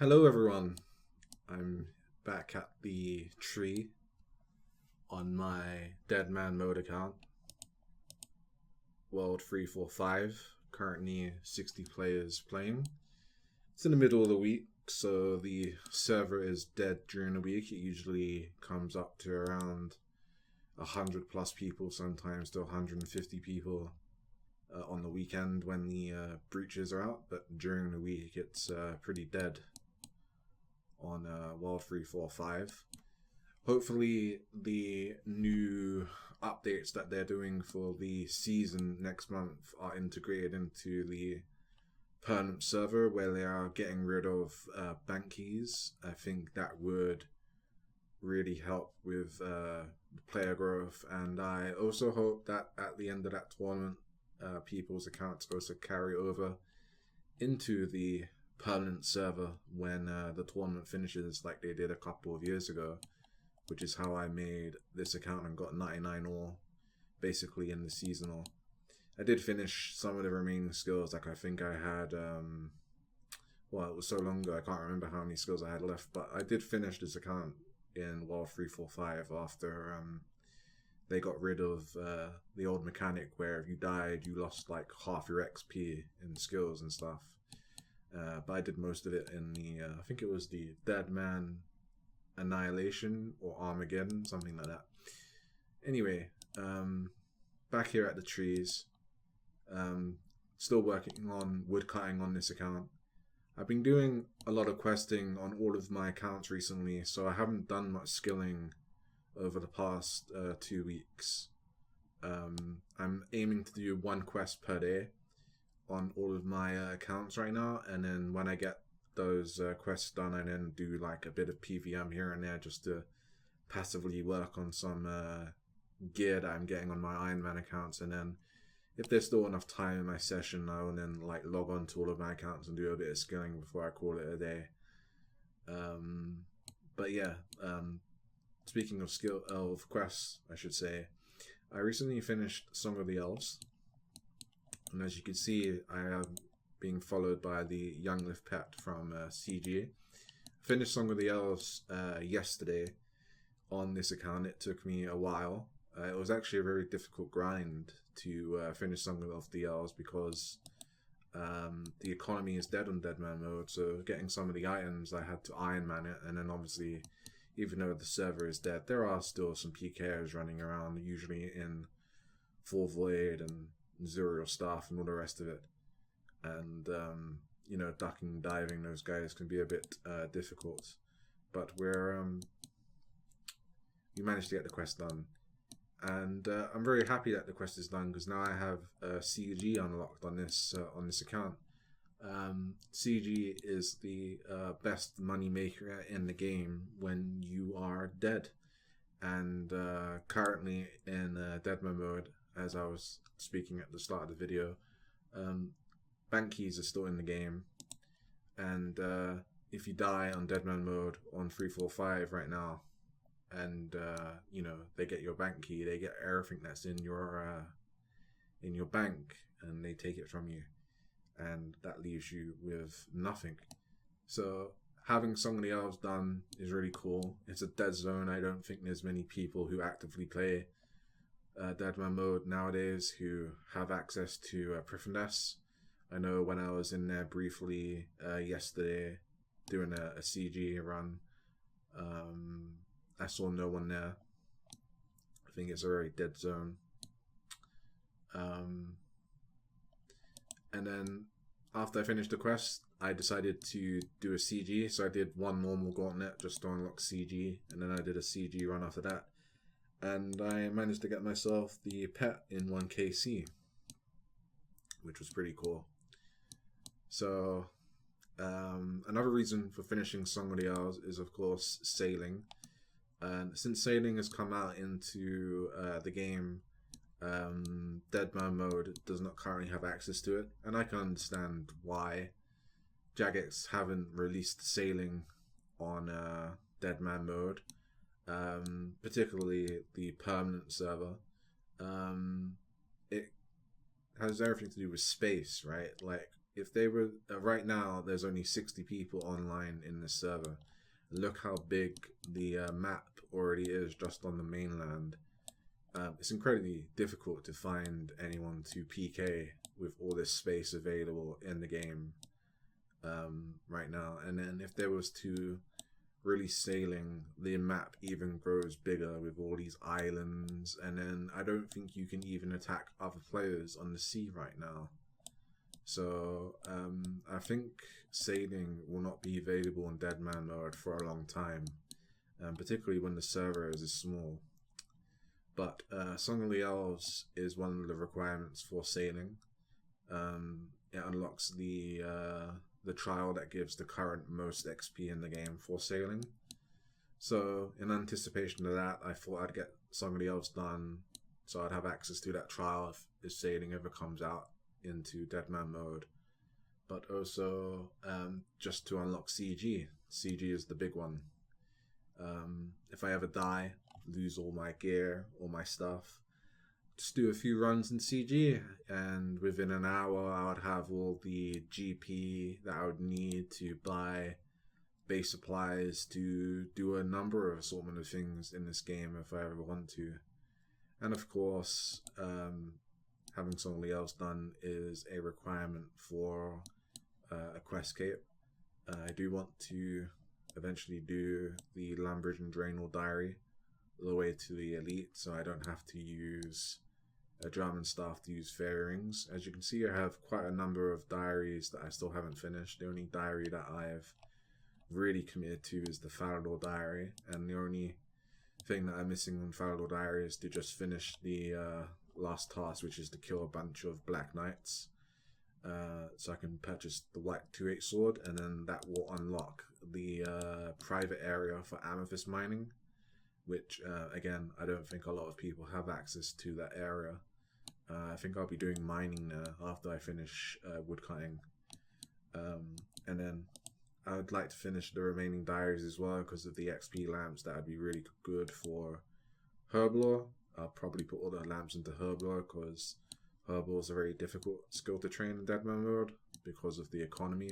Hello, everyone. I'm back at the tree on my Deadman mode account, World 345. Currently 60 players playing. It's in the middle of the week, so the server is dead during the week. It usually comes up to around 100 plus people, sometimes to 150 people on the weekend when the breaches are out, but during the week it's pretty dead on World 345. Hopefully, the new updates that they're doing for the season next month are integrated into the permanent server where they are getting rid of bank keys. I think that would really help with player growth, and I also hope that at the end of that tournament, people's accounts also carry over into the permanent server when the tournament finishes, like they did a couple of years ago, which is how I made this account and got 99 all basically in the seasonal. I did finish some of the remaining skills, like I think I had, well, it was so long ago, I can't remember how many skills I had left, but I did finish this account in World 345 after they got rid of the old mechanic where if you died, you lost like half your XP in skills and stuff. But I did most of it in the, I think it was the Deadman Annihilation or Armageddon, something like that. Anyway, back here at the trees, still working on woodcutting on this account. I've been doing a lot of questing on all of my accounts recently, so I haven't done much skilling over the past 2 weeks. I'm aiming to do one quest per day on all of my accounts right now, and then when I get those quests done, I then do like a bit of PVM here and there just to passively work on some gear that I'm getting on my Iron Man accounts, and then if there's still enough time in my session, I will then like log on to all of my accounts and do a bit of skilling before I call it a day. But yeah, speaking of quests, I should say, I recently finished Song of the Elves. And as you can see, I am being followed by the Youngllef pet from CG. Finished Song of the Elves yesterday on this account. It took me a while. It was actually a very difficult grind to finish Song of the Elves because the economy is dead on Deadman mode. So getting some of the items, I had to Iron Man it, and then obviously, even though the server is dead, there are still some PKers running around, usually in Full Void and Zuriel staff and all the rest of it. And, ducking and diving those guys can be a bit difficult. But we managed to get the quest done. And I'm very happy that the quest is done because now I have CG unlocked on this account. CG is the best money maker in the game when you are dead. And currently in Deadman mode, as I was speaking at the start of the video, bank keys are still in the game. And if you die on Deadman mode on 345 right now, and they get your bank key, they get everything that's in your bank, and they take it from you, and that leaves you with nothing. So having Song of the Elves done is really cool. It's a dead zone. I don't think there's many people who actively play Deadman mode nowadays who have access to Prifness. I know when I was in there briefly yesterday doing a CG run, I saw no one there. I think it's a very dead zone. And then after I finished the quest, I decided to do a CG. So I did one normal gauntlet just to unlock CG, and then I did a CG run after that. And I managed to get myself the pet in 1KC, which was pretty cool. So another reason for finishing Song of the Elves is, of course, sailing. And since sailing has come out into the game, Deadman mode does not currently have access to it, and I can understand why. Jagex haven't released sailing on Deadman mode, particularly the permanent server. It has everything to do with space, right? Like if they were right now, there's only 60 people online in this server. Look how big the map already is just on the mainland. It's incredibly difficult to find anyone to PK with all this space available in the game right now. And then if there was to release sailing, the map even grows bigger with all these islands, and then I don't think you can even attack other players on the sea right now. So I think sailing will not be available in Deadman mode for a long time, particularly when the server is small. But Song of the Elves is one of the requirements for sailing. It unlocks the trial that gives the current most XP in the game for sailing. So in anticipation of that, I thought I'd get Song of the Elves done so I'd have access to that trial if sailing ever comes out into Deadman mode. But also just to unlock CG. CG is the big one. If I ever die, lose all my gear, all my stuff, just do a few runs in CG, and within an hour I would have all the GP that I would need to buy base supplies to do a number of assortment of things in this game if I ever want to. And of course, having Song of the Elves done is a requirement for a quest cape. I do want to eventually do the Lambridge and Draenor diary all the way to the elite, so I don't have to use a German staff to use fairy rings. As you can see, I have quite a number of diaries that I still haven't finished. The only diary that I've really committed to is the Falador diary, and the only thing that I'm missing on Falador diary is to just finish the last task, which is to kill a bunch of Black Knights, so I can purchase the White 2/8 sword, and then that will unlock the private area for amethyst mining, which again, I don't think a lot of people have access to that area. I think I'll be doing mining there after I finish woodcutting, and then I would like to finish the remaining diaries as well because of the XP lamps. That would be really good for Herblore. I'll probably put all the lamps into Herblore because Herblore is a very difficult skill to train in Deadman mode because of the economy.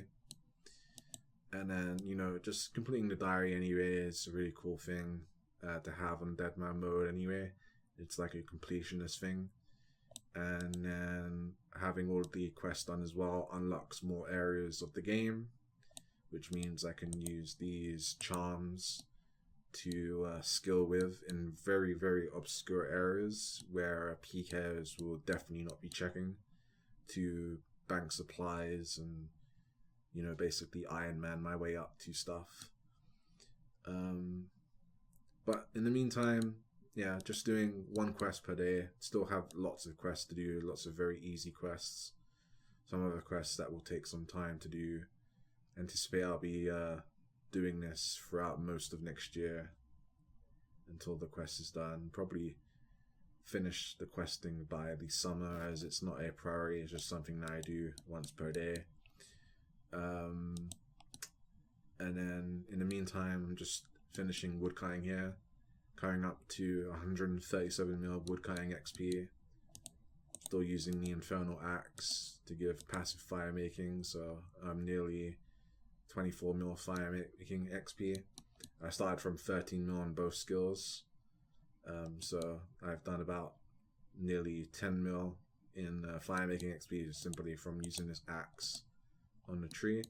And then, you know, just completing the diary anyway is a really cool thing to have on Deadman mode anyway. It's like a completionist thing. And then having all the quests done as well unlocks more areas of the game, which means I can use these charms to skill with in very, very obscure areas where PKers will definitely not be checking, to bank supplies and, you know, basically Iron Man my way up to stuff. But in the meantime, yeah, just doing one quest per day. Still have lots of quests to do, lots of very easy quests. Some other quests that will take some time to do. Anticipate I'll be doing this throughout most of next year until the quest is done. Probably finish the questing by the summer, as it's not a priority, it's just something that I do once per day. And then in the meantime, I'm just finishing woodcutting here, carrying up to 137 mil woodcutting XP. Still using the Infernal Axe to give passive fire making, so I'm nearly 24 mil fire making XP. I started from 13 mil on both skills, so I've done about nearly 10 mil in fire making XP simply from using this axe on the tree.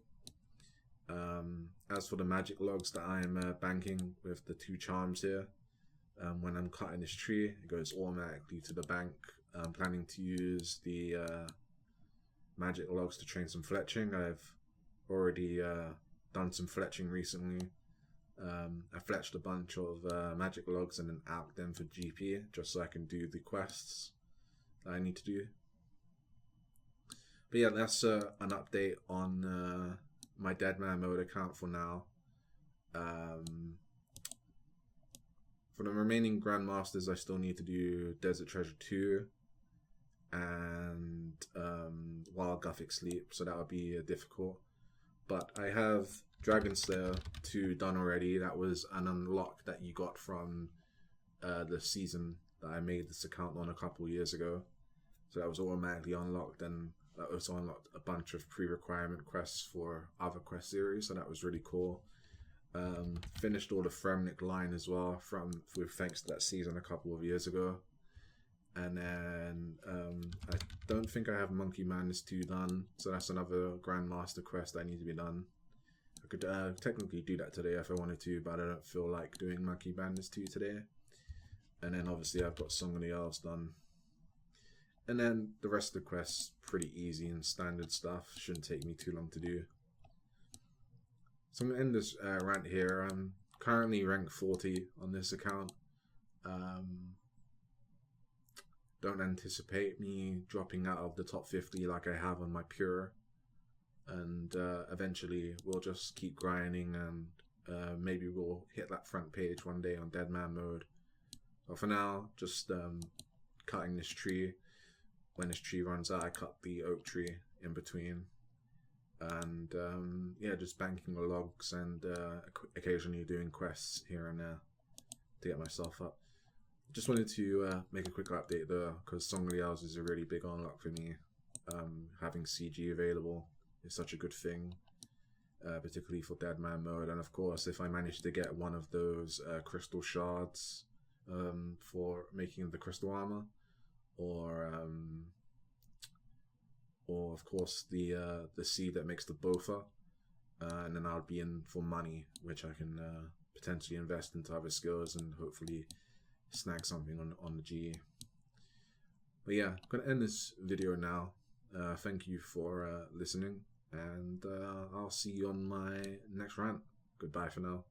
As for the magic logs that I'm banking with the 2 charms here, when I'm cutting this tree, it goes automatically to the bank. I'm planning to use the magic logs to train some fletching. I've already done some fletching recently. I fletched a bunch of magic logs and then alched them for GP just so I can do the quests that I need to do. But yeah, that's an update on my Deadman mode account for now. For the remaining Grandmasters, I still need to do Desert Treasure 2 and Wild Gothic Sleep, so that would be difficult. But I have Dragon Slayer 2 done already. That was an unlock that you got from the season that I made this account on a couple years ago. So that was automatically unlocked, and that also unlocked a bunch of pre-requirement quests for other quest series, so that was really cool. Finished all the Fremnik line as well with thanks to that season a couple of years ago. And then I don't think I have Monkey Madness 2 done, so that's another Grandmaster quest that needs to be done. I could technically do that today if I wanted to, but I don't feel like doing Monkey Madness 2 today. And then obviously I've got Song of the Isles done. And then the rest of the quests, pretty easy and standard stuff. Shouldn't take me too long to do. So I'm going to end this rant here. I'm currently rank 40 on this account. Don't anticipate me dropping out of the top 50 like I have on my pure. And eventually we'll just keep grinding, and maybe we'll hit that front page one day on Deadman mode. But for now, just cutting this tree. When this tree runs out, I cut the oak tree in between. And yeah, just banking the logs and occasionally doing quests here and there to get myself up. Just wanted to make a quick update though, because Song of the Isles is a really big unlock for me. Having CG available is such a good thing, particularly for Deadman mode. And of course, if I manage to get one of those crystal shards for making the crystal armor, or of course the seed that makes the Bofa, and then I'll be in for money, which I can potentially invest into other skills and hopefully snag something on the G. But yeah, I'm gonna end this video now. Thank you for listening, and I'll see you on my next rant. Goodbye for now.